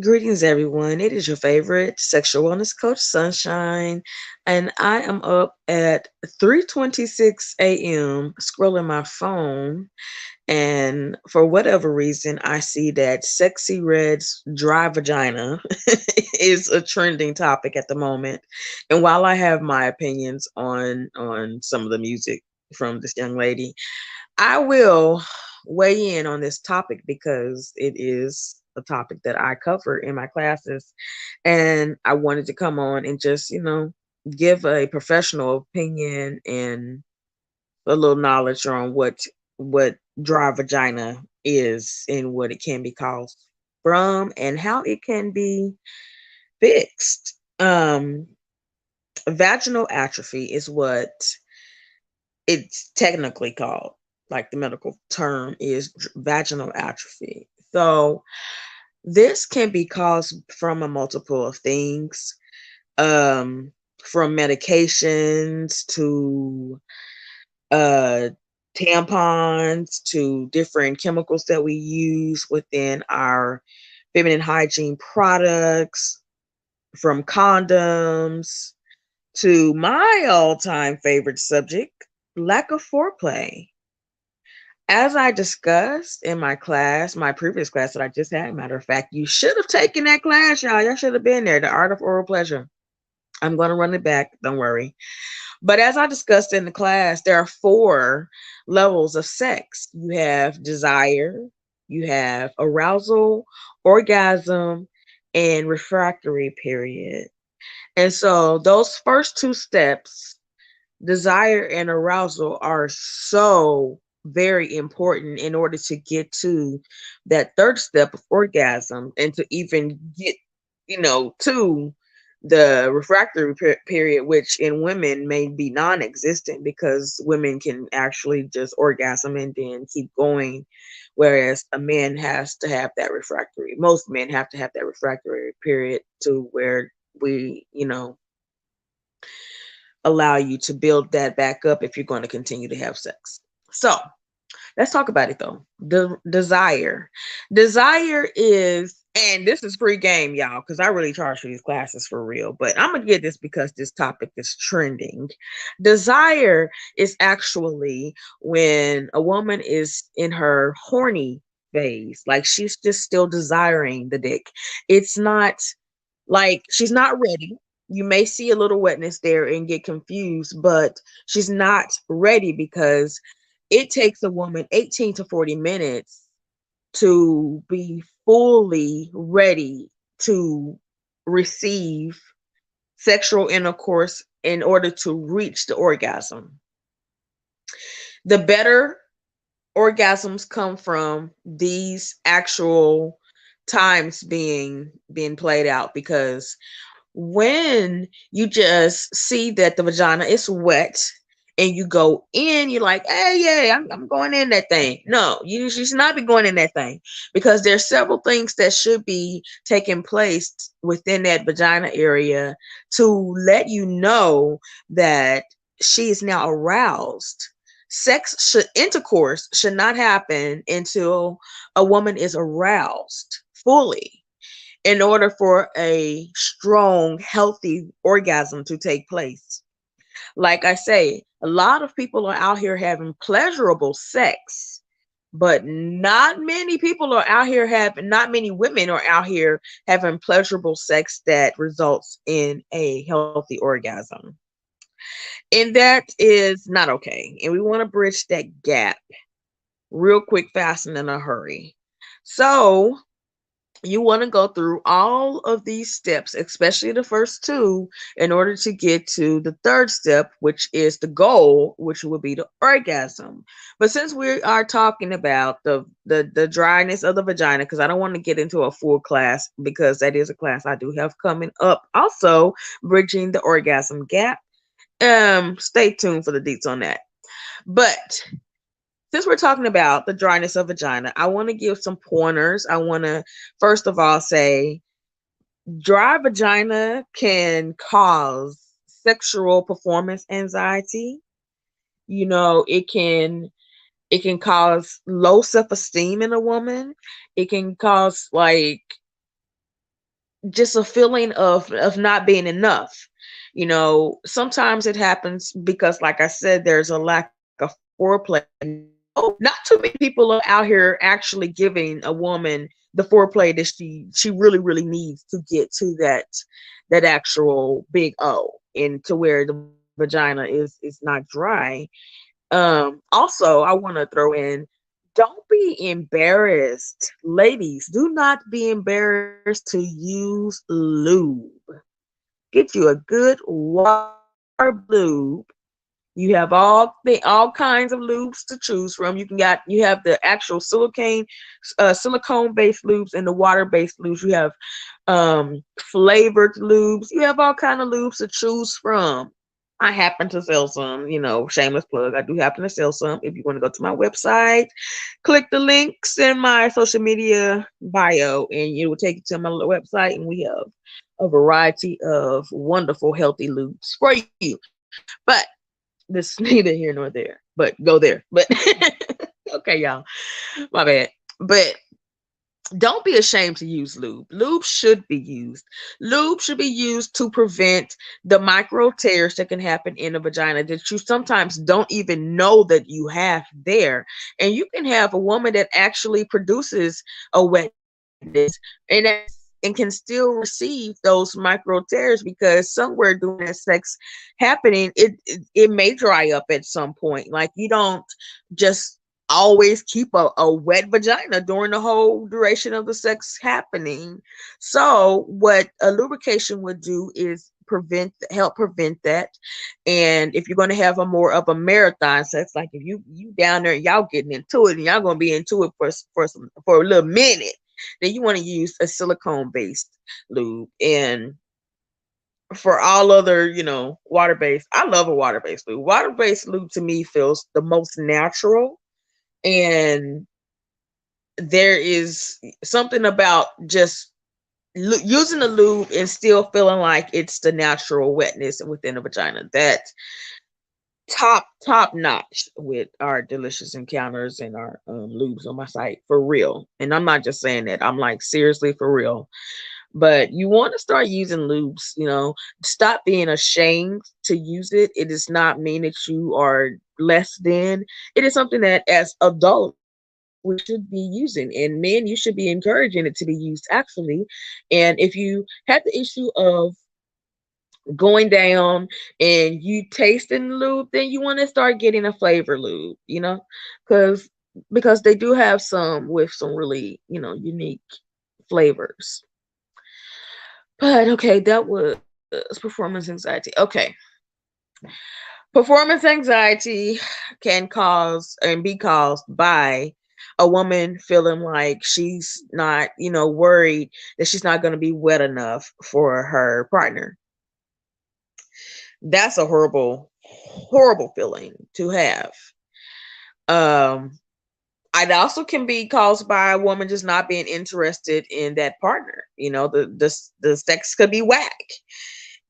Greetings, everyone. It is your favorite sexual wellness coach, Sunshine, and I am up at 3:26 a.m. scrolling my phone, and for whatever reason, I see that Sexy Red's dry vagina is a trending topic at the moment. And while I have my opinions on some of the music from this young lady, I will weigh in on this topic because it is a topic that I cover in my classes. And I wanted to come on and just, give a professional opinion and a little knowledge on what dry vagina is and what it can be caused from and how it can be fixed. Vaginal atrophy is what it's technically called, like the medical term is vaginal atrophy. So this can be caused from a multiple of things, um, from medications to uh, tampons to different chemicals that we use within our feminine hygiene products, from condoms to my all-time favorite subject, lack of foreplay. As I discussed in my class, my previous class that I just had, matter of fact, you should have taken that class, y'all. Y'all should have been there, The Art of Oral Pleasure. I'm going to run it back, don't worry. But as I discussed in the class, there are four levels of sex. You have desire, you have arousal, orgasm, and refractory period. And so those first two steps, desire and arousal, are so very important in order to get to that third step of orgasm and to even get, to the refractory period, which in women may be non-existent because women can actually just orgasm and then keep going, whereas a man has to have that refractory. Most men have to have that refractory period to where we, allow you to build that back up if you're going to continue to have sex. So let's talk about it though. The desire. Desire is, and this is free game, y'all, because I really charge for these classes for real. But I'm gonna get this because this topic is trending. Desire is actually when a woman is in her horny phase, like she's just still desiring the dick. It's not like she's not ready. You may see a little wetness there and get confused, but she's not ready because it takes a woman 18 to 40 minutes to be fully ready to receive sexual intercourse in order to reach the orgasm. The better orgasms come from these actual times being played out, because when you just see that the vagina is wet and you go in, you're like, hey, yeah, I'm going in that thing. No, you should not be going in that thing, because there's several things that should be taking place within that vagina area to let you know that she is now aroused. Intercourse should not happen until a woman is aroused fully, in order for a strong, healthy orgasm to take place. Like I say, a lot of people are out here having pleasurable sex, but not many women are out here having pleasurable sex that results in a healthy orgasm. And that is not okay. And we want to bridge that gap real quick, fast, and in a hurry. So, you want to go through all of these steps, especially the first two, in order to get to the third step, which is the goal, which will be the orgasm. But since we are talking about the dryness of the vagina, because I don't want to get into a full class, because that is a class I do have coming up, also bridging the orgasm gap. Stay tuned for the deets on that. But since we're talking about the dryness of vagina, I want to give some pointers. I want to first of all say dry vagina can cause sexual performance anxiety. It can cause low self-esteem in a woman. It can cause, like, just a feeling of not being enough. You know, sometimes it happens because, like I said, there's a lack of foreplay. Not too many people are out here actually giving a woman the foreplay that she really really needs to get to that actual big O, and to where the vagina is not dry. Also, I want to throw in, don't be embarrassed. Ladies, do not be embarrassed to use lube. Get you a good water lube. You have all kinds of lubes to choose from. You have the actual silicone based lubes and the water based lubes. You have flavored lubes. You have all kind of lubes to choose from. I happen to sell some, shameless plug. I do happen to sell some. If you want to go to my website, click the links in my social media bio, and it will take you to my website. And we have a variety of wonderful, healthy lubes for you. But this is neither here nor there. But go there. But okay, y'all. My bad. But don't be ashamed to use lube. Lube should be used. Lube should be used to prevent the micro tears that can happen in the vagina that you sometimes don't even know that you have there. And you can have a woman that actually produces a wetness and can still receive those micro tears, because somewhere during that sex happening, it may dry up at some point. Like, you don't just always keep a wet vagina during the whole duration of the sex happening. So what a lubrication would do is help prevent that. And if you're going to have a more of a marathon sex, like if you down there, y'all getting into it and y'all going to be into it for a little minute, then you want to use a silicone based lube. And for all other, water based, I love a water based lube. Water based lube to me feels the most natural, and there is something about just using a lube and still feeling like it's the natural wetness within the vagina. That top notch with our delicious encounters and our lubes on my site, for real. And I'm not just saying that, I'm like seriously for real. But you want to start using lubes. Stop being ashamed to use it. It does not mean that you are less than. It is something that as adults we should be using, and men, you should be encouraging it to be used actually. And if you had the issue of going down and you tasting the lube, then you want to start getting a flavor lube, because they do have some with some really, unique flavors. But okay, that was performance anxiety. Okay. Performance anxiety can cause and be caused by a woman feeling like she's not, worried that she's not going to be wet enough for her partner. That's a horrible, horrible feeling to have. It also can be caused by a woman just not being interested in that partner. The sex could be whack.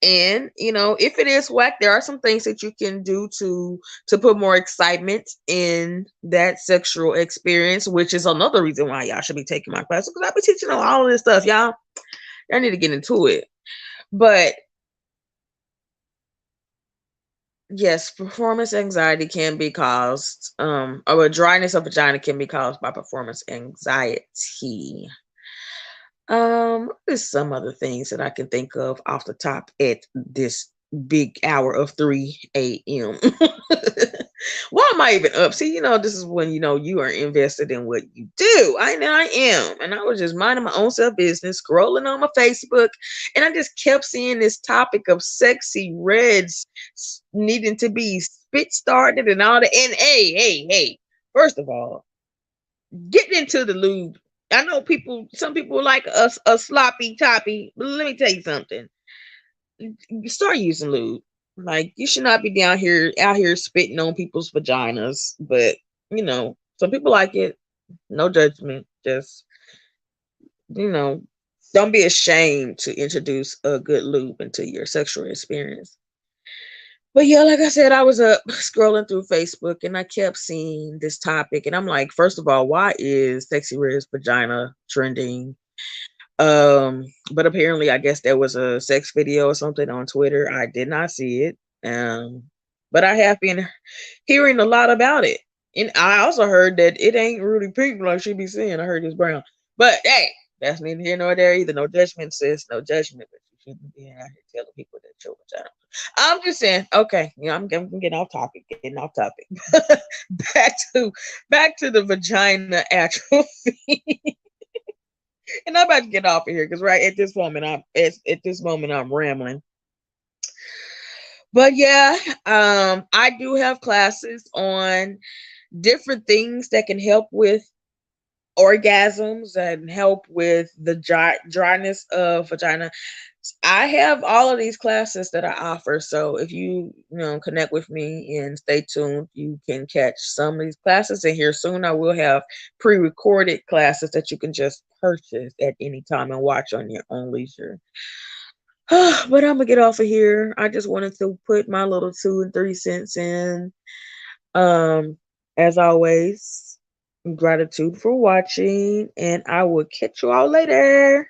And if it is whack, there are some things that you can do to put more excitement in that sexual experience, which is another reason why y'all should be taking my class, because I'll be teaching on all of this stuff. Y'all need to get into it. But yes, performance anxiety can be caused, or a dryness of vagina can be caused by performance anxiety. There's some other things that I can think of off the top at this big hour of 3 a.m. Why am I even up? See, this is when you are invested in what you do. I am. And I was just minding my own self business, scrolling on my Facebook, and I just kept seeing this topic of Sexxy Reds needing to be spit started and all that. And hey, first of all, getting into the lube. I know some people like a sloppy toppy, but let me tell you something. Start using lube. Like, you should not be out here spitting on people's vaginas. But some people like it. No judgment. Just don't be ashamed to introduce a good lube into your sexual experience. But yeah, like I said, I was up scrolling through Facebook and I kept seeing this topic. And I'm like, first of all, why is Sexxy Red's vagina trending? But apparently, I guess there was a sex video or something on Twitter. I did not see it. But I have been hearing a lot about it. And I also heard that it ain't really pink like she be saying. I heard it's brown. But hey, that's neither here nor there either. No judgment, sis. No judgment. But you shouldn't be out here telling people that you're vagina. I'm just saying, okay, I'm getting off topic, getting off topic. back to back to the vagina atrophy. And I'm about to get off of here because right at this moment I'm rambling. But yeah, I do have classes on different things that can help with orgasms and help with the dryness of vagina. I have all of these classes that I offer. So if you connect with me and stay tuned, you can catch some of these classes. And here soon I will have pre-recorded classes that you can just purchase at any time and watch on your own leisure. But I'm gonna get off of here. I just wanted to put my little 2 and 3 cents in. Um, as always, gratitude for watching, and I will catch you all later.